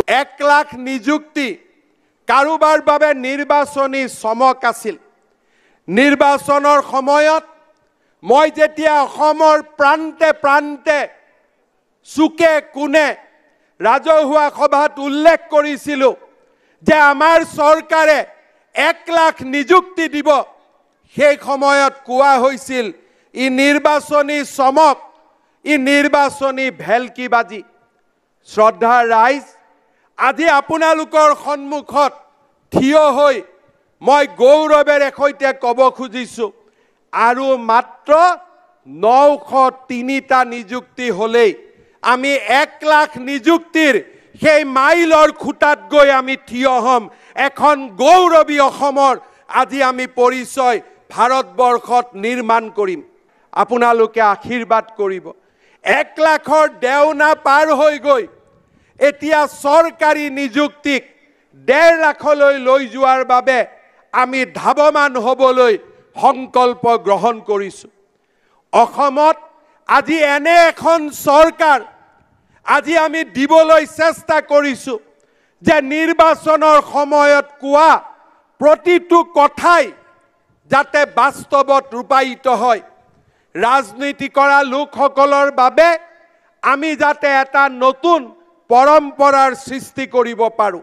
1 লাখ নিযুক্তি কাৰোবাৰ বাবে নিৰ্বাচনী চমক আছিল। নিৰ্বাচনৰ সময়ত মই যেতিয়া অসমৰ প্ৰান্তে প্ৰান্তে চুকে কোণে ৰাজহুৱা সভাত উল্লেখ কৰিছিলোঁ যে আমাৰ চৰকাৰে 1 লাখ নিযুক্তি দিব, সেই সময়ত কোৱা হৈছিল ই নিৰ্বাচনী চমক, ই নিৰ্বাচনী ভেলকিবাজি। শ্ৰদ্ধাৰ ৰাইজ, আজি আপোনালোকৰ সন্মুখত থিয় হৈ মই গৌৰৱেৰে সৈতে ক'ব খুজিছোঁ আৰু মাত্ৰ 903টা নিযুক্তি হ'লেই আমি 1 লাখ নিযুক্তিৰ সেই মাইলৰ খুঁটাত গৈ আমি থিয় হ'ম। এখন গৌৰৱী অসমৰ আজি আমি পৰিচয় ভাৰতবৰ্ষত নিৰ্মাণ কৰিম। আপোনালোকে আশীৰ্বাদ কৰিব। 1 লাখৰ দেওনা পাৰ হৈ গৈ এতিয়া চৰকাৰী নিযুক্তিক 1.5 লাখলৈ লৈ যোৱাৰ বাবে আমি ধাৱমান হ'বলৈ সংকল্প গ্ৰহণ কৰিছোঁ। অসমত আজি এনে এখন চৰকাৰ আজি আমি দিবলৈ চেষ্টা কৰিছোঁ যে নিৰ্বাচনৰ সময়ত কোৱা প্ৰতিটো কথাই যাতে বাস্তৱত ৰূপায়িত হয়। ৰাজনীতি কৰা লোকসকলৰ বাবে আমি যাতে এটা নতুন পৰম্পৰাৰ সৃষ্টি কৰিব পাৰোঁ।